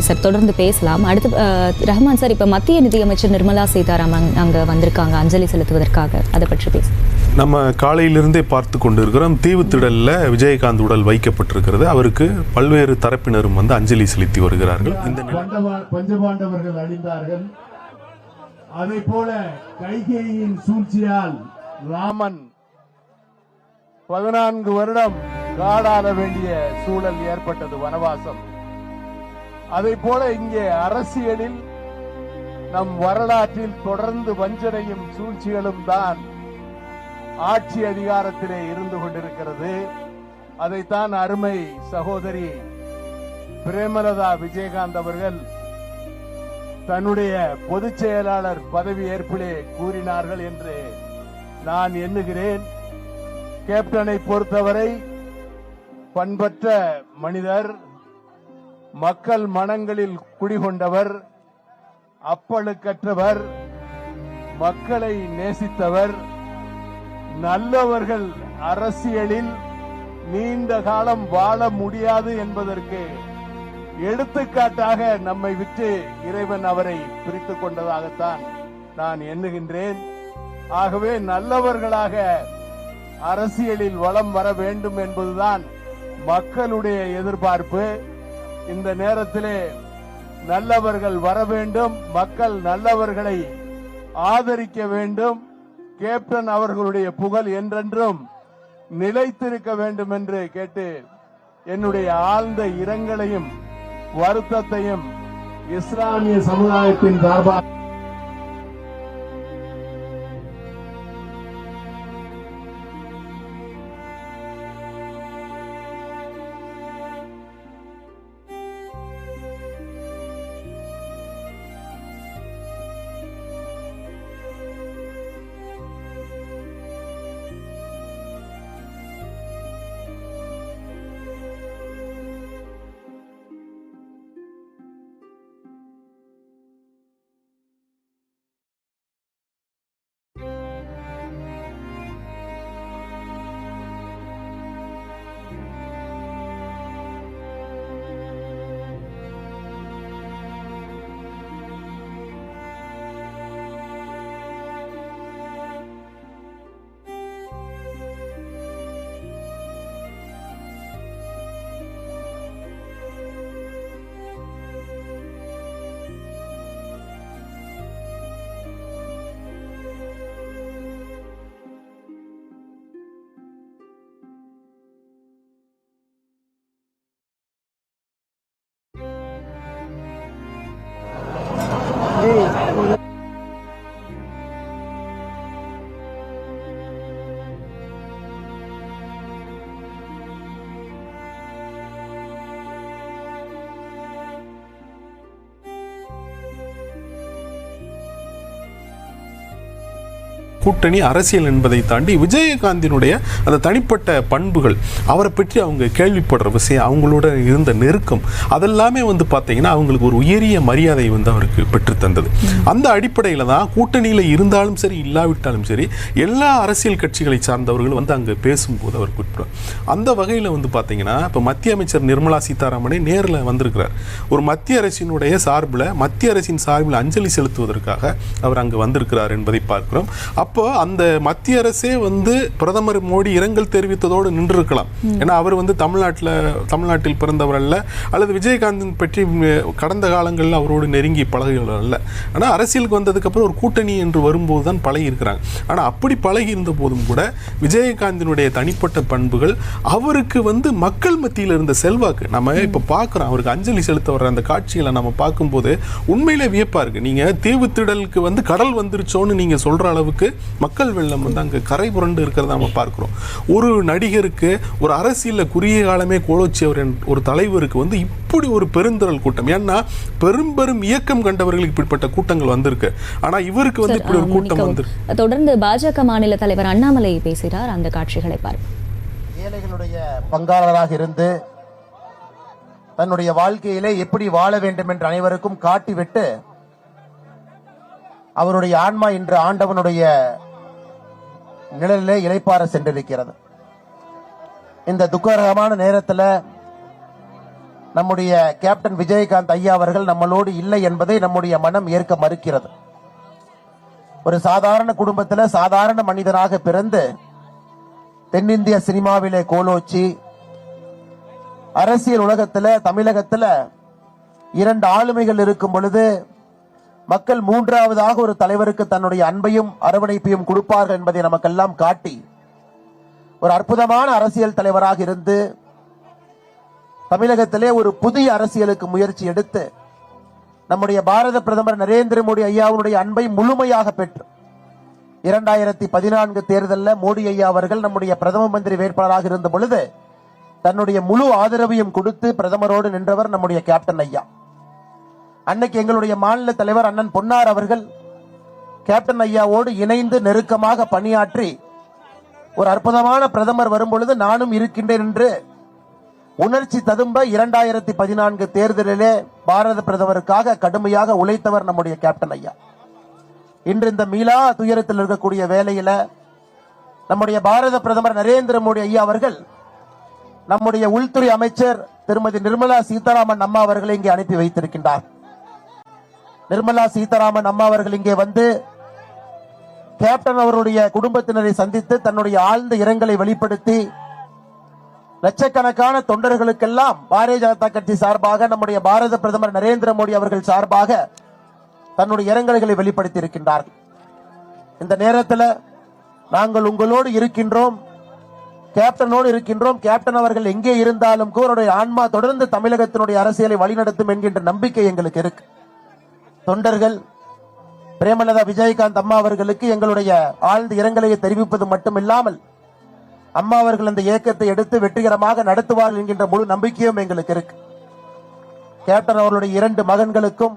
Sir தொடர்ந்து பேசலாம். அடுத்து ரஹ்மான் சார், இப்போ மத்திய நிதியமைச்சர் நிர்மலா சீதாராமன் அங்கே வந்திருக்காங்க அஞ்சலி செலுத்துவதற்காக. அதை பற்றி பேச நம்ம காலையிலிருந்தே பார்த்து கொண்டு இருக்கிறோம். தீவுத்திடலில் விஜயகாந்த் உடல் வைக்கப்பட்டிருக்கிறது. அவருக்கு பல்வேறு தரப்பினரும் வந்து அஞ்சலி செலுத்தி வருகிறார்கள். இந்த பஞ்சபாண்டவர்கள் அழிந்தார்கள். அதை போல கைகேயின் சூழ்ச்சியால் ராமன் 14 வருடம் காடாள வேண்டிய சூழல் ஏற்பட்டது, வனவாசம். அதை போல இங்கே அரசியலில் நம் வரலாற்றில் தொடர்ந்து வஞ்சனையும் சூழ்ச்சிகளும் தான் ஆட்சி அதிகாரத்திலே இருந்து கொண்டிருக்கிறது. அதைத்தான் அருமை சகோதரி பிரேமலதா விஜயகாந்த் அவர்கள் தன்னுடைய பொதுச் செயலாளர் பதவி ஏற்பிலே கூறினார்கள் என்று நான் எண்ணுகிறேன். கேப்டனை பொறுத்தவரை பண்பற்ற மனிதர், மக்கள் மனங்களில் குடிகொண்டவர், அப்பழுக்கற்றவர், மக்களை நேசித்தவர். நல்லவர்கள் அரசியலில் நீண்ட காலம் வாழ முடியாது என்பதற்கு எடுத்துக்காட்டாக நம்மை விட்டு இறைவன் அவரை பிரித்துக் கொண்டதாகத்தான் நான் எண்ணுகின்றேன். ஆகவே நல்லவர்களாக அரசியலில் வலம் வர வேண்டும் என்பதுதான் மக்களுடைய எதிர்பார்ப்பு. இந்த நேரத்திலே நல்லவர்கள் வர வேண்டும், மக்கள் நல்லவர்களை ஆதரிக்க வேண்டும். கேப்டன் அவர்களுடைய புகழ் என்றென்றும் நிலைத்திருக்க வேண்டும் என்று கேட்டு என்னுடைய ஆழ்ந்த இரங்கலையும் வருத்தத்தையும் இஸ்லாமிய சமுதாயத்தின் சார்பாக கூட்டணி அரசியல் என்பதை தாண்டி விஜயகாந்தினுடைய அந்த தனிப்பட்ட பண்புகள், அவரை பற்றி அவங்க கேள்விப்படுற விஷயம், அவங்களோட இருந்த நெருக்கம், அதெல்லாமே வந்து பார்த்தீங்கன்னா அவங்களுக்கு ஒரு உயரிய மரியாதை வந்து அவருக்கு பெற்றுத்தந்தது. அந்த அடிப்படையில் தான் கூட்டணியில் இருந்தாலும் சரி இல்லாவிட்டாலும் சரி எல்லா அரசியல் கட்சிகளை சார்ந்தவர்கள் வந்து அங்கே பேசும்போது அவர் குறிப்பிடுவார். அந்த வகையில் வந்து பார்த்தீங்கன்னா இப்போ மத்திய அமைச்சர் நிர்மலா சீதாராமனே நேரில் வந்திருக்கிறார். ஒரு மத்திய அரசினுடைய சார்பில், மத்திய அரசின் சார்பில் அஞ்சலி செலுத்துவதற்காக அவர் அங்கே வந்திருக்கிறார் என்பதை பார்க்கிறோம். அப்போ அந்த மத்திய அரசே வந்து பிரதமர் மோடி இரங்கல் தெரிவித்ததோடு நின்றிருக்கலாம். ஏன்னா அவர் வந்து தமிழ்நாட்டில் பிறந்தவர் அல்ல, அல்லது விஜயகாந்தின் பற்றி கடந்த காலங்களில் அவரோடு நெருங்கி பழகியவர் அல்ல. ஆனால் அரசியலுக்கு வந்ததுக்கு அப்புறம் ஒரு கூட்டணி என்று வரும்போது தான் பழகி இருக்கிறாங்க. ஆனால் அப்படி பழகி இருந்த போதும் கூட விஜயகாந்தினுடைய தனிப்பட்ட பண்புகள், அவருக்கு வந்து மக்கள் மத்தியில் இருந்த செல்வாக்கு நம்ம இப்போ பார்க்குறோம். அவருக்கு அஞ்சலி செலுத்த வர்ற அந்த காட்சிகளை நம்ம பார்க்கும்போது உண்மையிலே வியப்பா இருக்கு. நீங்க தீவுத்திடலுக்கு வந்து கடல் வந்துருச்சோன்னு நீங்க சொல்ற அளவுக்கு மக்கள் வெள்ளம் வந்து அங்கே கரை புரண்டு இருக்கிறத நம்ம பார்க்கிறோம். ஒரு நடிகருக்கு, ஒரு அரசியலில் குறுகிய காலமே கோலோச்சியவர் ஒரு தலைவருக்கு வந்து இப்படி ஒரு பெருந்திரள் கூட்டம், ஏன்னா பெரும் இயக்கம் கண்டவர்களுக்கு இப்படிப்பட்ட கூட்டங்கள் வந்திருக்கு. ஆனா இவருக்கு வந்து இப்படி ஒரு கூட்டம் வந்து. தொடர்ந்து பாஜக மாநில தலைவர் அண்ணாமலை பேசுகிறார். அந்த காட்சிகளை பார்ப்போம். ஏழைகளுடைய பங்காளராக இருந்து தன்னுடைய வாழ்க்கையிலே எப்படி வாழ வேண்டும் என்று அனைவருக்கும் காட்டிவிட்டு அவருடைய ஆன்மா இன்று ஆண்டவனுடைய நிழலிலே இளைப்பாற சென்றிருக்கிறது. இந்த துக்ககரமான நேரத்தில் நம்முடைய கேப்டன் விஜயகாந்த் ஐயா அவர்கள் நம்மளோடு இல்லை என்பதை நம்முடைய மனம் ஏற்க மறுக்கிறது. ஒரு சாதாரண குடும்பத்தில் சாதாரண மனிதனாக பிறந்து தென்னிந்திய சினிமாவிலே கோலோச்சி அரசியல் உலகத்தில் தமிழகத்தில் 2 ஆளுமைகள் இருக்கும் பொழுது மக்கள் 3வதாக ஒரு தலைவருக்கு தன்னுடைய அன்பையும் அரவணைப்பையும் கொடுப்பார்கள் என்பதை நமக்கெல்லாம் காட்டி ஒரு அற்புதமான அரசியல் தலைவராக இருந்து தமிழகத்திலே ஒரு புதிய அரசியலுக்கு முயற்சி எடுத்து நம்முடைய பாரத பிரதமர் நரேந்திர மோடி ஐயாவுடைய அன்பை முழுமையாக பெற்று 2014 தேர்தலில் மோடி ஐயா அவர்கள் நம்முடைய பிரதம மந்திரி வேட்பாளராக இருந்த பொழுது தன்னுடைய முழு ஆதரவையும் கொடுத்து பிரதமரோடு நின்றவர் நம்முடைய கேப்டன் ஐயா. அன்னைக்கு எங்களுடைய மாநில தலைவர் அண்ணன் பொன்னார் அவர்கள் கேப்டன் ஐயாவோடு இணைந்து நெருக்கமாக பணியாற்றி ஒரு அற்புதமான பிரதமர் வரும் பொழுது நானும் இருக்கின்றேன் என்று உணர்ச்சி ததும்ப 2014 தேர்தலிலே பாரத பிரதமருக்காக கடுமையாக உழைத்தவர் நம்முடைய கேப்டன் ஐயா. இன்று இந்த மீளா துயரத்தில் இருக்கக்கூடிய வேளையில நம்முடைய பாரத பிரதமர் நரேந்திர மோடி ஐயா அவர்கள் நம்முடைய உள்துறை அமைச்சர் திருமதி நிர்மலா சீதாராமன் அம்மா அவர்களை இங்கே அனுப்பி வைத்திருக்கின்றார். நிர்மலா சீதாராமன் அம்மா அவர்கள் இங்கே வந்து கேப்டன் அவருடைய குடும்பத்தினரை சந்தித்து தன்னுடைய ஆழ்ந்த இரங்கலை வெளிப்படுத்தி லட்சக்கணக்கான தொண்டர்களுக்கெல்லாம் பாரதிய ஜனதா கட்சி சார்பாக நம்முடைய பாரத பிரதமர் நரேந்திர மோடி அவர்கள் சார்பாக தன்னுடைய இரங்கல்களை வெளிப்படுத்தி இருக்கின்றார்கள். இந்த நேரத்தில் நாங்கள் உங்களோடு இருக்கின்றோம், கேப்டனோடு இருக்கின்றோம். கேப்டன் அவர்கள் எங்கே இருந்தாலும் அவருடைய ஆன்மா தொடர்ந்து தமிழகத்தினுடைய அரசியலை வழிநடத்தும் என்கின்ற நம்பிக்கை எங்களுக்கு இருக்கு. தொண்டர்கள் பிரேமலதா விஜயகாந்த் அம்மா அவர்களுக்கு எங்களுடைய ஆழ்ந்த இரங்கலை தெரிவிப்பது மட்டுமில்லாமல் அம்மா அவர்கள் அந்த இயக்கத்தை எடுத்து வெற்றிகரமாக நடத்துவார்கள் என்கின்ற முழு நம்பிக்கையும் எங்களுக்கு இருக்கு. கேப்டன் அவர்களுடைய 2 மகன்களுக்கும்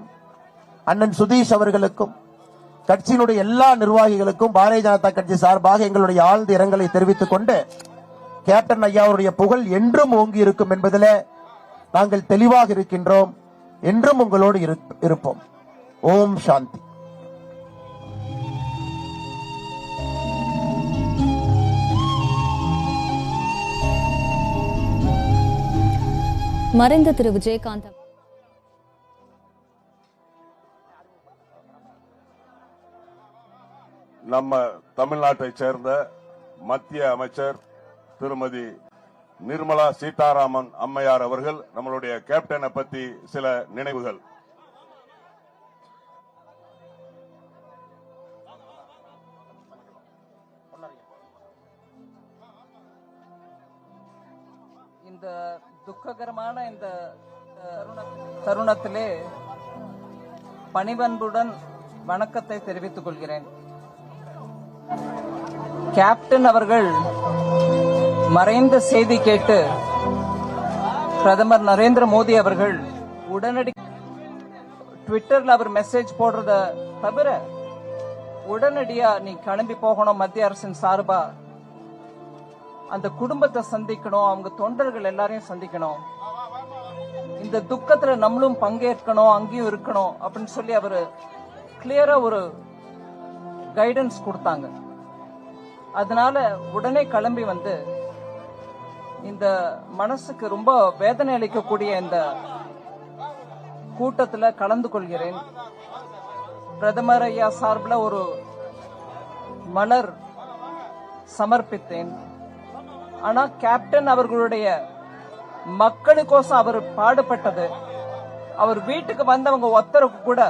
அண்ணன் சுதீஷ் அவர்களுக்கும் கட்சியினுடைய எல்லா நிர்வாகிகளுக்கும் பாரதிய ஜனதா கட்சி சார்பாக எங்களுடைய ஆழ்ந்த இரங்கலை தெரிவித்துக் கொண்டு கேப்டன் ஐயா அவருடைய புகழ் என்றும் ஓங்கி இருக்கும் என்பதில் நாங்கள் தெளிவாக இருக்கின்றோம். என்றும் உங்களோடு இருப்போம். ஓம் சாந்தி. மறைந்த திரு விஜயகாந்த் நம்ம தமிழ்நாட்டை சேர்ந்த மத்திய அமைச்சர் திருமதி நிர்மலா சீதாராமன் அம்மையார் அவர்கள் நம்மளுடைய கேப்டனை பத்தி சில நினைவுகள். இந்த துக்ககரமான இந்த தருணத்திலே பணிவன்புடன் வணக்கத்தை தெரிவித்துக் கொள்கிறேன். கேப்டன் அவர்கள் மறைந்த செய்தி கேட்டு பிரதமர் நரேந்திர மோடி அவர்கள் உடனடி ட்விட்டர்ல அவர் மெசேஜ் போடுறத தவிர உடனடியா நீ கிளம்பி போகணும், மத்திய அரசின் சார்பா அந்த குடும்பத்தை சந்திக்கணும், அவங்க தொண்டர்கள் எல்லாரையும் சந்திக்கணும், இந்த துக்கத்துல நம்மளும் பங்கேற்கணும், அங்கேயும் இருக்கணும் அப்படின்னு சொல்லி அவரு கிளியரா ஒரு கைடன்ஸ் கொடுத்தாங்க. அதனால உடனே கிளம்பி வந்து இந்த மனசுக்கு ரொம்ப வேதனை அளிக்கக்கூடிய இந்த கூட்டத்துல கலந்து கொள்கிறேன். பிரதமர் ஐயா சார்பில் ஒரு மலர் சமர்ப்பித்தேன். ஆனா கேப்டன் அவர்களுடைய மக்களுக்கோசம் அவர் பாடுபட்டது, அவர் வீட்டுக்கு வந்தவங்க ஒருத்தருக்கு கூட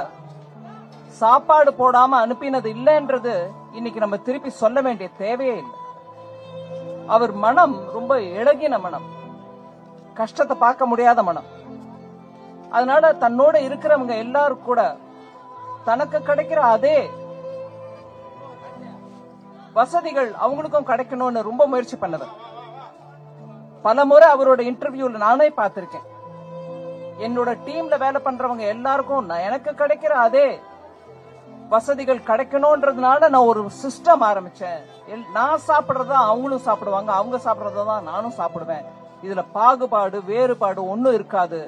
சாப்பாடு போடாம அனுப்பினது இல்லைன்றது இன்னைக்கு நம்ம திருப்பி சொல்ல வேண்டிய தேவையே இல்லை. அவர் மனம் ரொம்ப இழகின மனம், கஷ்டத்தை பார்க்க முடியாத மனம். அதனால தன்னோட இருக்கிறவங்க எல்லாரும் கூட தனக்கு கிடைக்கிற அதே வசதிகள் அவங்களுக்கும் கிடைக்கணும்னு ரொம்ப முயற்சி பண்ணவர். பல முறை அவரோட இன்டர்வியூல நானே பார்த்திருக்கேன். என்னோட டீம்ல வேலை பண்றவங்க எல்லாருக்கும் எனக்கு கிடைக்கிற அதே வசதிகள் கிடைக்கணும்ன்றதுனால நான் ஒரு சிஸ்டம் ஆரம்பிச்சேன். நான் சாப்பிடுறதா அவங்களும் சாப்பிடுவாங்க, அவங்க சாப்பிடுறதான் நானும் சாப்பிடுவேன், இதுல பாகுபாடு வேறுபாடு ஒன்னும் இருக்காது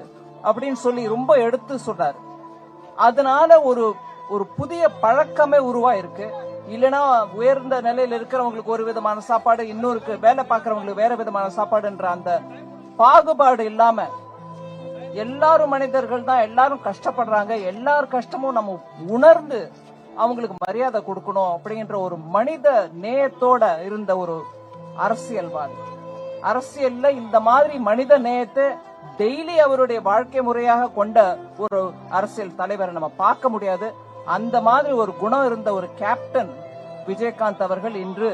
அப்படின்னு சொல்லி ரொம்ப எடுத்து சொல்றாரு. அதனால ஒரு புதிய பழக்கமே உருவாயிருக்கு. இல்லைன்னா உயர்ந்த நிலையில இருக்கிறவங்களுக்கு ஒரு விதமான சாப்பாடு, இன்னொருக்கு வேலை பார்க்கறவங்களுக்கு வேற விதமான சாப்பாடுன்ற அந்த பாகுபாடு இல்லாம எல்லாரும் மனிதர்கள் தான், எல்லாரும் கஷ்டப்படுறாங்க, எல்லார் கஷ்டமும் நம்ம உணர்ந்து அவங்களுக்கு மரியாதை கொடுக்கணும் அப்படின்ற ஒரு மனித நேயத்தோட இருந்த ஒரு அரசியல்வாதி. அரசியல்ல இந்த மாதிரி மனித நேயத்தை டெய்லி அவருடைய வாழ்க்கை முறையாக கொண்ட ஒரு அரசியல் தலைவரை நம்ம பார்க்க முடியாது. அந்த மாதிரி ஒரு குணம் இருந்த ஒரு கேப்டன் விஜயகாந்த் அவர்கள் இன்று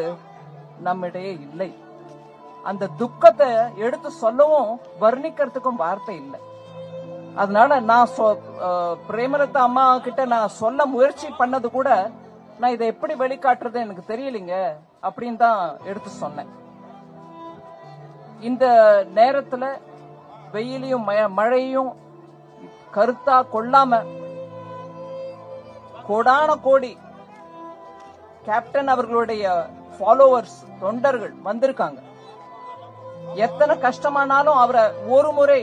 நம்மிடையே இல்லை. அந்த துக்கத்தை எடுத்து சொல்லவும் வர்ணிக்கிறதுக்கும் வார்த்தை இல்லை. அதனால நான் பிரேமலதா அம்மா கிட்ட நான் சொல்ல முயற்சி பண்ணது கூட, நான் இதை எப்படி வெளிக்காட்டுறது எனக்கு தெரியலீங்க அப்படின்னு தான் எடுத்து சொன்னேன். இந்த நேரத்துல வெயிலையும் மழையும் கருத்தா கொள்ளாம கோடான கோடி கேப்டன் அவர்களுடைய ஃபாலோவர்ஸ், தொண்டர்கள் வந்திருக்காங்க. எத்தனை கஷ்டமானாலும் அவரை ஒரு முறை,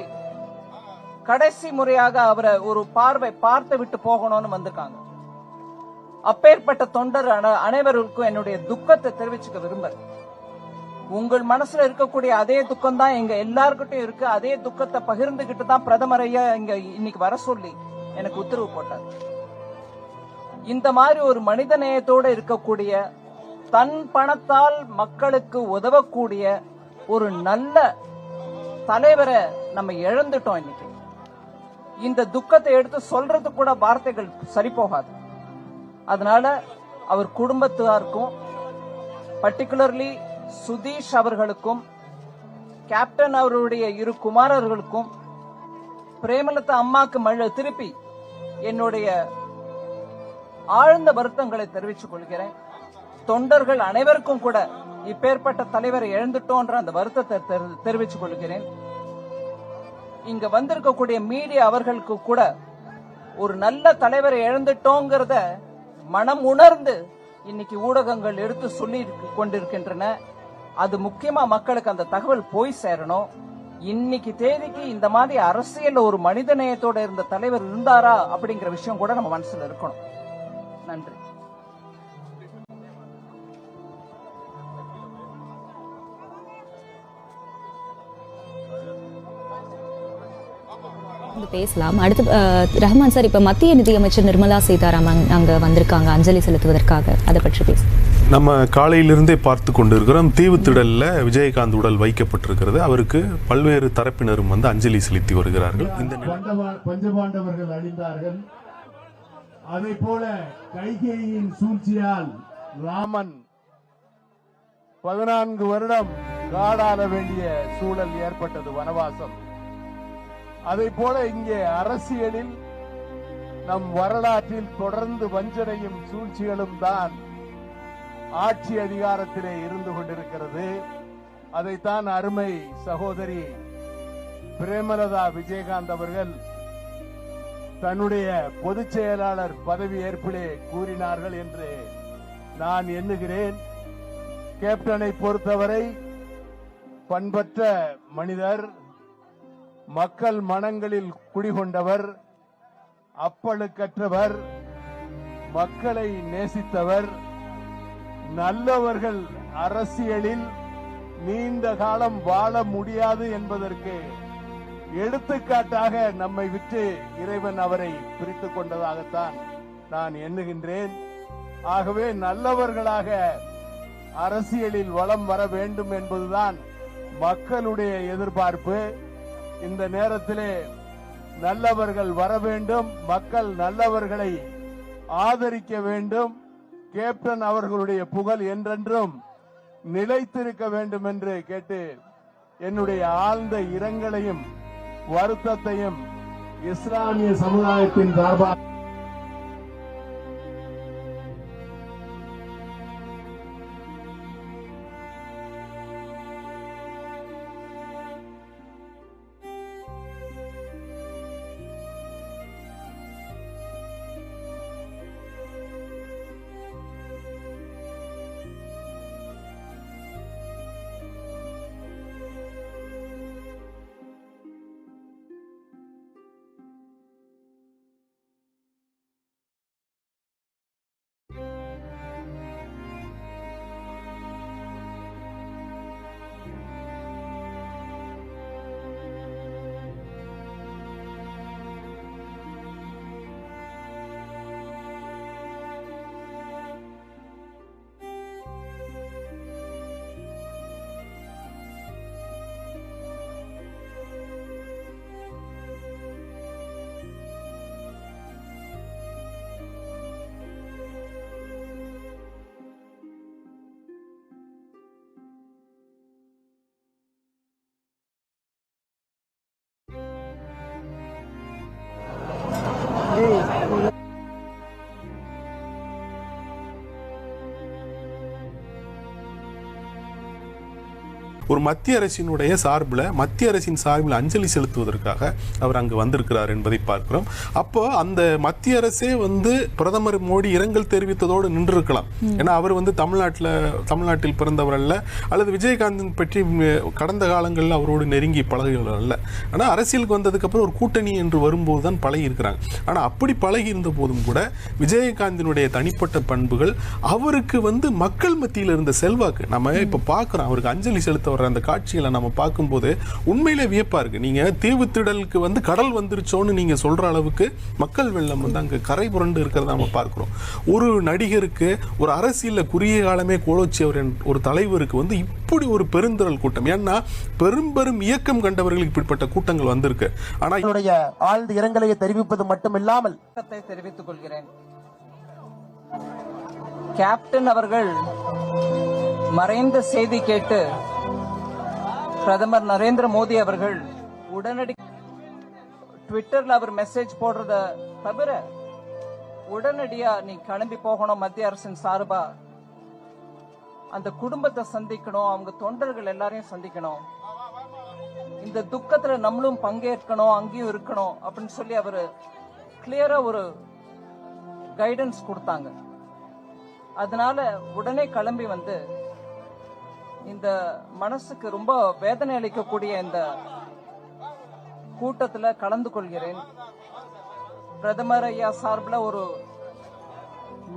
கடைசி முறையாக அவரை ஒரு பார்வை பார்த்து விட்டு போகணும்னு வந்திருக்காங்க. அப்பேற்பட்ட தொண்டர் அனைவருக்கும் என்னுடைய துக்கத்தை தெரிவிச்சுக்க விரும்புறேன். உங்கள் மனசுல இருக்கக்கூடிய அதே துக்கம் தான் எங்க எல்லாருக்கிட்டையும் இருக்கு. அதே துக்கத்தை பகிர்ந்துகிட்டு தான் பிரதமர் ஐயா இங்க இன்னைக்கு வர சொல்லி எனக்கு உத்தரவு போட்டார். இந்த மாதிரி ஒரு மனித நேயத்தோடு இருக்கக்கூடிய, தன் பணத்தால் மக்களுக்கு உதவக்கூடிய ஒரு நல்ல தலைவரை நம்ம இழந்துட்டோம். இன்னைக்கு இந்த துக்கத்தை எடுத்து சொல்றது கூட வார்த்தைகள் சரி போகாது. அதனால அவர் குடும்பத்தாருக்கும், பர்டிகுலர்லி சுதீஷ் அவர்களுக்கும், கேப்டன் அவருடைய இரு குமாரர்களுக்கும், பிரேமலதா அம்மாக்கு திருப்பி என்னுடைய ஆழ்ந்த வருத்தங்களை தெரிவித்துக் கொள்கிறேன். தொண்டர்கள் அனைவருக்கும் கூட இப்பேற்பட்ட தலைவரை இழந்துட்டோன்ற அந்த வருத்தத்தை தெரிவித்துக் கொள்கிறேன். இங்க வந்திருக்கக்கூடிய மீடியா அவர்களுக்கு கூட ஒரு நல்ல தலைவரை இழந்துட்டோங்கிறத மனம் உணர்ந்து இன்னைக்கு ஊடகங்கள் எடுத்து சொல்லி கொண்டிருக்கின்றன. அது முக்கியமா மக்களுக்கு அந்த தகவல் போய் சேரணும். இன்னைக்கு தேதிக்கு இந்த மாதிரி அரசியல் ஒரு மனித நேயத்தோட இருந்த தலைவர் இருந்தாரா அப்படிங்கிற விஷயம் கூட நம்ம மனசுல இருக்கணும். நன்றி. பேசலாம். அடுத்து ரஹ்மான் சார், இப்ப மத்திய நிதியமைச்சர் நிர்மலா சீதாராமன் அங்க வந்திருக்காங்க அஞ்சலி செலுத்துவதற்காக. அதை பற்றி பேச நம்ம காலையிலிருந்தே பார்த்து கொண்டிருக்கிறோம். தீவுத்திடல்ல விஜயகாந்த் உடல் வைக்கப்பட்டிருக்கிறது. அவருக்கு பல்வேறு தரப்பினரும் வந்து அஞ்சலி செலுத்தி வருகிறார்கள். இந்த பஞ்சபாண்டவர்கள் அழிந்தார்கள். அதை போல கைகேயின் சூழ்ச்சியால் ராமன் 14 வருடம் காடாள வேண்டிய சூழல் ஏற்பட்டது, வனவாசம். அதை போல இங்கே அரசியலில் நம் வரலாற்றில் தொடர்ந்து வஞ்சனையும் சூழ்ச்சிகளும் தான் ஆட்சி அதிகாரத்திலே இருந்து கொண்டிருக்கிறது. அதைத்தான் அருமை சகோதரி பிரேமலதா விஜயகாந்த் அவர்கள் தன்னுடைய பொதுச் செயலாளர் பதவி ஏற்பிலே கூறினார்கள் என்று நான் எண்ணுகிறேன். கேப்டனை பொறுத்தவரை பண்பற்ற மனிதர், மக்கள் மனங்களில் குடிகொண்டவர், அப்பழுக்கற்றவர், மக்களை நேசித்தவர். நல்லவர்கள் அரசியலில் நீண்ட காலம் வாழ முடியாது என்பதற்கு எடுத்துக்காட்டாக நம்மை விட்டு இறைவன் அவரை பிரித்துக் கொண்டதாகத்தான் நான் எண்ணுகின்றேன். ஆகவே நல்லவர்களாக அரசியலில் வலம் வர வேண்டும் என்பதுதான் மக்களுடைய எதிர்பார்ப்பு. இந்த நேரத்திலே நல்லவர்கள் வர வேண்டும், மக்கள் நல்லவர்களை ஆதரிக்க வேண்டும். கேப்டன் அவர்களுடைய புகழ் என்றென்றும் நிலைத்திருக்க வேண்டும் என்று கேட்டு என்னுடைய ஆழ்ந்த இரங்கலையும் வருத்தத்தையும் இஸ்லாமிய சமுதாயத்தின் சார்பாக ஒரு மத்திய அரசினுடைய சார்பில் மத்திய அரசின் சார்பில் அஞ்சலி செலுத்துவதற்காக அவர் அங்கு வந்திருக்கிறார் என்பதை பார்க்கிறோம். அப்போ அந்த மத்திய அரசே வந்து பிரதமர் மோடி இரங்கல் தெரிவித்ததோடு நின்றிருக்கலாம். ஏன்னா அவர் வந்து தமிழ்நாட்டில் பிறந்தவர் அல்ல, அல்லது விஜயகாந்தின் பற்றி கடந்த காலங்களில் அவரோடு நெருங்கி பழகியவர் அல்ல. ஆனால் அரசியலுக்கு வந்ததுக்கு அப்புறம் ஒரு கூட்டணி என்று வரும்போது தான் பழகி இருக்கிறாங்க. ஆனால் அப்படி பழகி இருந்த போதும் கூட விஜயகாந்தினுடைய தனிப்பட்ட பண்புகள் அவருக்கு வந்து மக்கள் மத்தியில் இருந்த செல்வாக்கு நம்ம இப்ப பார்க்கிறோம். அவருக்கு அஞ்சலி செலுத்த வர்ற அந்த காட்சிகளை நம்ம பார்க்கும்போது உண்மையிலே வியப்பா இருக்கு. நீங்க தீவுத்திடலுக்கு வந்து கடல் வந்துருச்சோன்னு நீங்க சொல்ற அளவுக்கு மக்கள் வெள்ளம் வந்து அங்க கரை புரண்டு இருக்கிறத நம்ம பார்க்கிறோம். ஒரு நடிகருக்கு, ஒரு அரசியல்ல குறுகிய காலமே கோலோச்சியவர் ஒரு தலைவருக்கு வந்து இப்படி ஒரு பெருந்திரள் கூட்டம், ஏன்னா பெரும் இயக்கம் கண்டவர்களுக்கு இப்படிப்பட்ட கூட்டங்கள் வந்திருக்கு. ஆனா ஆழ்ந்த இரங்கலை தெரிவிப்பது மட்டுமில்லாமல் தெரிவித்துக் கொள்கிறேன். கேப்டன் அவர்கள் மறைந்த செய்தி கேட்டு பிரதமர் நரேந்திர மோடி அவர்கள் உடனடி ட்விட்டர்ல அவர் மெசேஜ் போடுறத தவிர உடனடியா நீ கிளம்பி போகணும், மத்திய அரசின் சார்பா அந்த குடும்பத்தை சந்திக்கணும், அவங்க தொண்டர்கள் எல்லாரையும் சந்திக்கணும், இந்த துக்கத்துல நம்மளும் பங்கேற்கணும், அங்கேயும் இருக்கணும் அப்படின்னு சொல்லி அவரு கிளியரா ஒரு கைடன்ஸ் கொடுத்தாங்க. அதனால உடனே கிளம்பி வந்து இந்த மனசுக்கு ரொம்ப வேதனை அளிக்கக்கூடிய இந்த கூட்டத்துல கலந்து கொள்கிறேன். பிரதமர் ஐயா சார்பில் ஒரு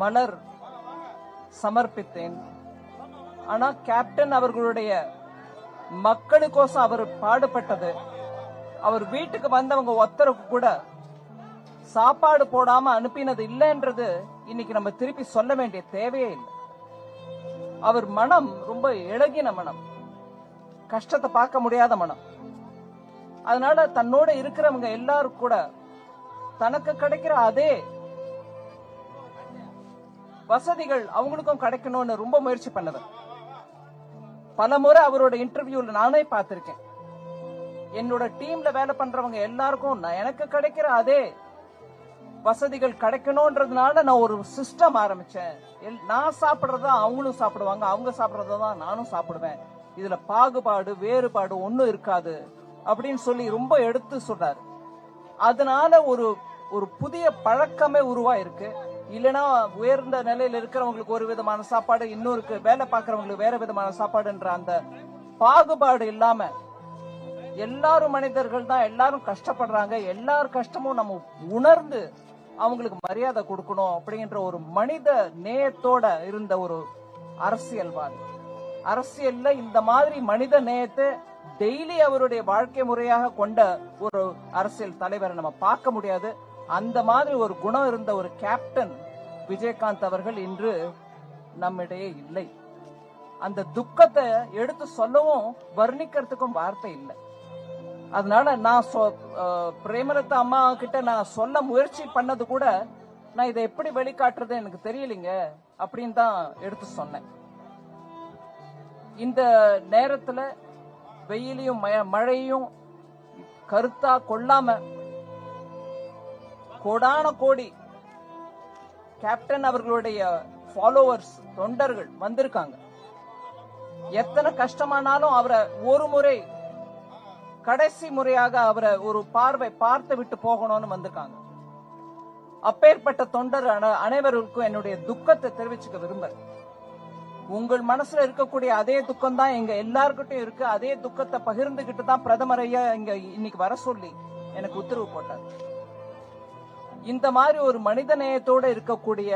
மலர் சமர்ப்பித்தேன். ஆனா கேப்டன் அவர்களுடைய மக்களுக்கோசம் அவர் பாடுபட்டது, அவர் வீட்டுக்கு வந்தவங்க ஒருத்தருக்கு கூட சாப்பாடு போடாம அனுப்பினது இல்லைன்றது இன்னைக்கு நம்ம திருப்பி சொல்ல வேண்டிய தேவையே இல்லை. அவர் மனம் ரொம்ப இழகின மனம், கஷ்டத்தை பார்க்க முடியாத மனம். அதனால தன்னோட இருக்கிறவங்க எல்லாரும் கூட தனக்கு கிடைக்கிற அதே வசதிகள் அவங்களுக்கும் கிடைக்கணும்னு ரொம்ப முயற்சி பண்ணவர். பல முறை அவரோட இன்டர்வியூல நானே பார்த்திருக்கேன். என்னோட டீம்ல வேலை பண்றவங்க எல்லாருக்கும் எனக்கு கிடைக்கிற அதே வசதிகள் கிடைக்கணும்ன்றதுனால நான் ஒரு சிஸ்டம் ஆரம்பிச்சேன். நான் சாப்பிடுறதா அவங்களும் சாப்பிடுவாங்க, அவங்க சாப்பிடுறதான் நானும் சாப்பிடுவேன், இதுல பாகுபாடு வேறுபாடு ஒன்னும் இருக்காது அப்படின்னு சொல்லி ரொம்ப எடுத்து சொல்றாரு. அதனால ஒரு புதிய பழக்கமே உருவாயிருக்கு. இல்லைன்னா உயர்ந்த நிலையில இருக்கிறவங்களுக்கு ஒரு விதமான சாப்பாடு, இன்னொருக்கு வேலை பார்க்கறவங்களுக்கு வேற விதமான சாப்பாடுன்ற அந்த பாகுபாடு இல்லாம எல்லாரும் மனிதர்கள் தான், எல்லாரும் கஷ்டப்படுறாங்க, எல்லார் கஷ்டமும் நம்ம உணர்ந்து அவங்களுக்கு மரியாதை கொடுக்கணும் அப்படின்ற ஒரு மனித நேயத்தோட இருந்த ஒரு அரசியல்வாதி. அரசியல்ல இந்த மாதிரி மனித நேயத்தை டெய்லி அவருடைய வாழ்க்கை முறையாக கொண்ட ஒரு அரசியல் தலைவரை நம்ம பார்க்க முடியாது. அந்த மாதிரி ஒரு குணம் இருந்த ஒரு கேப்டன் விஜயகாந்த் அவர்கள் இன்று நம்மிடையே இல்லை. அந்த துக்கத்தை எடுத்து சொல்லவும் வர்ணிக்கிறதுக்கும் வார்த்தை இல்லை. அதனால நான் பிரேமலதா அம்மா கிட்ட நான் சொல்ல முயற்சி பண்ணது கூட நான் இதை எப்படி வெளிக்காட்டுறது எனக்கு தெரியலீங்க அப்படின்னு தான் எடுத்து சொன்னேன். இந்த நேரத்துல வெயிலையும் மழையும் கருத்தா கொள்ளாம கோடான கோடி கேப்டன் அவர்களுடைய ஃபாலோவர்ஸ் தொண்டர்கள் வந்திருக்காங்க. எத்தனை கஷ்டமானாலும் அவரை ஒரு முறை கடைசி முறையாக அவரை ஒரு பார்வை பார்த்து விட்டு போகணும்னு வந்திருக்காங்க. அப்பேற்பட்ட தொண்டர் அனைவருக்கும் என்னுடைய துக்கத்தை தெரிவிச்சுக்க விரும்புறேன். உங்கள் மனசுல இருக்கக்கூடிய அதே துக்கம் தான் எங்க எல்லாருக்கிட்டையும் இருக்கு. அதே துக்கத்தை பகிர்ந்துகிட்டு தான் பிரதமர் ஐயா இங்க இன்னைக்கு வர சொல்லி எனக்கு உத்தரவு போட்டார். இந்த மாதிரி ஒரு மனித நேயத்தோட இருக்கக்கூடிய,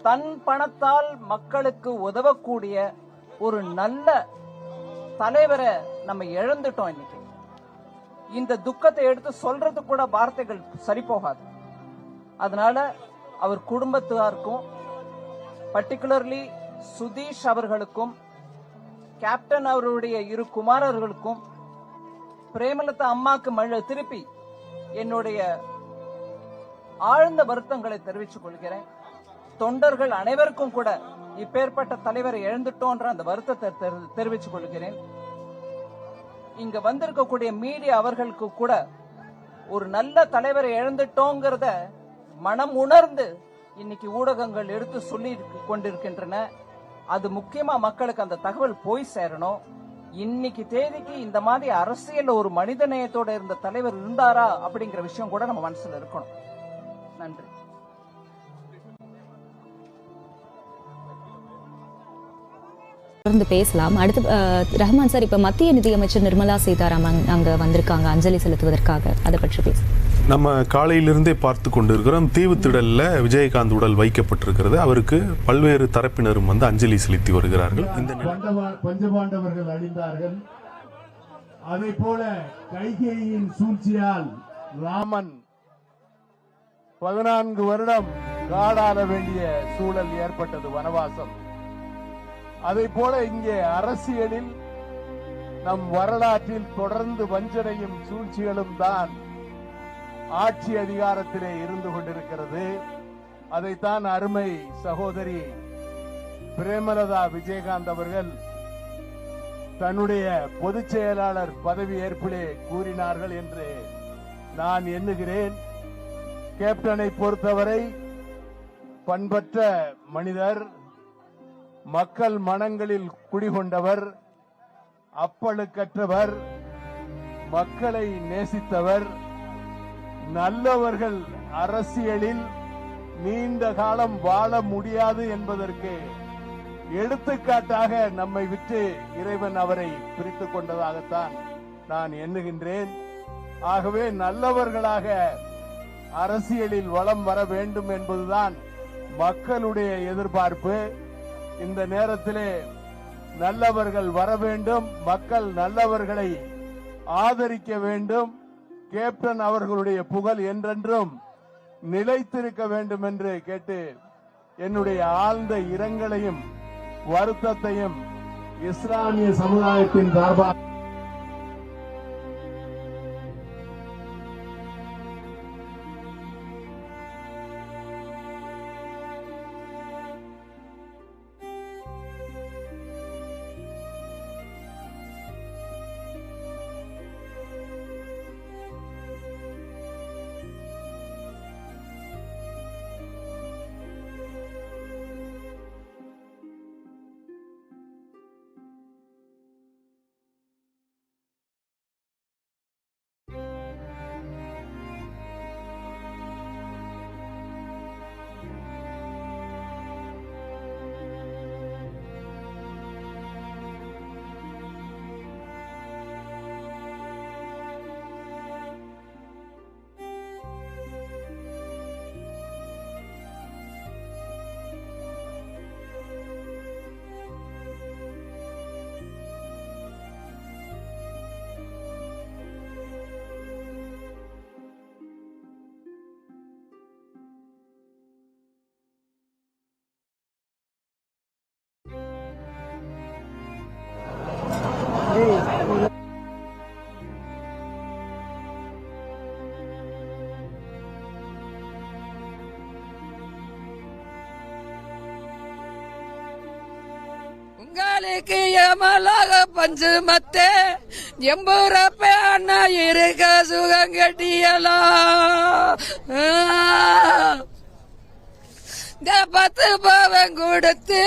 தன் பணத்தால் மக்களுக்கு உதவக்கூடிய ஒரு நல்ல தலைவரை நம்ம இழந்துட்டோம். இன்னைக்கு இந்த துக்கத்தை எடுத்து சொல்றது கூட வார்த்தைகள் சரி போகாது. அதனால அவர் குடும்பத்தாருக்கும், பர்டிகுலர்லி சுதீஷ் அவர்களுக்கும், கேப்டன் அவருடைய இரு குமாரர்களுக்கும், பிரேமலதா அம்மாக்கு திருப்பி என்னுடைய ஆழ்ந்த வருத்தங்களை தெரிவித்துக் கொள்கிறேன். தொண்டர்கள் அனைவருக்கும் கூட இப்பேற்பட்ட தலைவரை இழந்துட்டோன்ற அந்த வருத்தத்தை தெரிவித்துக் கொள்கிறேன். இங்க வந்திருக்கக்கூடிய மீடியா அவர்களுக்கு கூட ஒரு நல்ல தலைவரை இழந்துட்டோங்கிறத மனம் உணர்ந்து இன்னைக்கு ஊடகங்கள் எடுத்து சொல்லி கொண்டிருக்கின்றன. அது முக்கியமா மக்களுக்கு அந்த தகவல் போய் சேரணும். இன்னைக்கு தேதிக்கு இந்த மாதிரி அரசியல்ல ஒரு மனித நேயத்தோட இருந்த தலைவர் இருந்தாரா அப்படிங்கிற விஷயம் கூட நம்ம மனசுல இருக்கணும். நன்றி. தொடர்ந்து பேசலாம். அடுத்து ரஹ்மான் சார், இப்ப மத்திய நிதியமைச்சர் நிர்மலா சீதாராமன் அங்க வந்திருக்காங்க அஞ்சலி செலுத்துவதற்காக, அதை பற்றி பேச. நம்ம காலையிலிருந்தே பார்த்து கொண்டிருக்கிறோம். தீவுத்திடல்ல விஜயகாந்த் உடல் வைக்கப்பட்டிருக்கிறது. அவருக்கு பல்வேறு தரப்பினரும் வந்து அஞ்சலி செலுத்தி வருகிறார்கள். இந்த பஞ்சபாண்டவர்கள் அழிந்தார்கள். அதை போல கைகேயின் சூழ்ச்சியால் ராமன் 14 வருடம் காடாள வேண்டிய சூழல் ஏற்பட்டது, வனவாசம். அதை போல இங்கே அரசியலில் நம் வரலாற்றில் தொடர்ந்து வஞ்சனையும் சூழ்ச்சிகளும் தான் ஆட்சி அதிகாரத்திலே இருந்து கொண்டிருக்கிறது. அதைத்தான் அருமை சகோதரி பிரேமலதா விஜயகாந்த் அவர்கள் தன்னுடைய பொதுச் செயலாளர் பதவி ஏற்பிலே கூறினார்கள் என்று நான் எண்ணுகிறேன். கேப்டனை பொறுத்தவரை பண்பற்ற மனிதர், மக்கள் மனங்களில் குடிகொண்டவர், அப்பழுக்கற்றவர், மக்களை நேசித்தவர். நல்லவர்கள் அரசியலில் நீண்ட காலம் வாழ முடியாது என்பதற்கு எடுத்துக்காட்டாக நம்மை விட்டு இறைவன் அவரை பிரித்துக் கொண்டதாகத்தான் நான் எண்ணுகின்றேன். ஆகவே நல்லவர்களாக அரசியலில் வலம் வர வேண்டும் என்பதுதான் மக்களுடைய எதிர்பார்ப்பு. இந்த நேரத்திலே நல்லவர்கள் வர வேண்டும், மக்கள் நல்லவர்களை ஆதரிக்க வேண்டும். கேப்டன் அவர்களுடைய புகழ் என்றென்றும் நிலைத்திருக்க வேண்டும் என்று கேட்டு என்னுடைய ஆழ்ந்த இரங்கலையும் வருத்தத்தையும் இஸ்லாமிய சமுதாயத்தின் சார்பாக உங்களுக்கு எமலாக பஞ்சு மத்தே எம்பூரப்ப அண்ணா இருக்க சுகம் கட்டியலா 10 பவன் கொடுத்து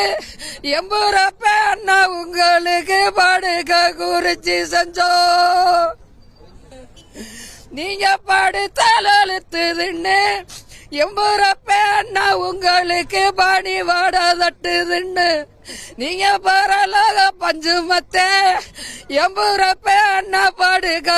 எம்பூரப்ப அண்ணா உங்களுக்கு படுக்க குறிச்சி செஞ்சோம். நீங்க படுத்தால் அழுத்துதுன்னு எம்பூரப்ப அண்ணா உங்களுக்கு பணி வாட தட்டுதுன்னு நீங்க பரலாக பஞ்சு மத்தே எம்பூரப்ப அண்ணா படுக்க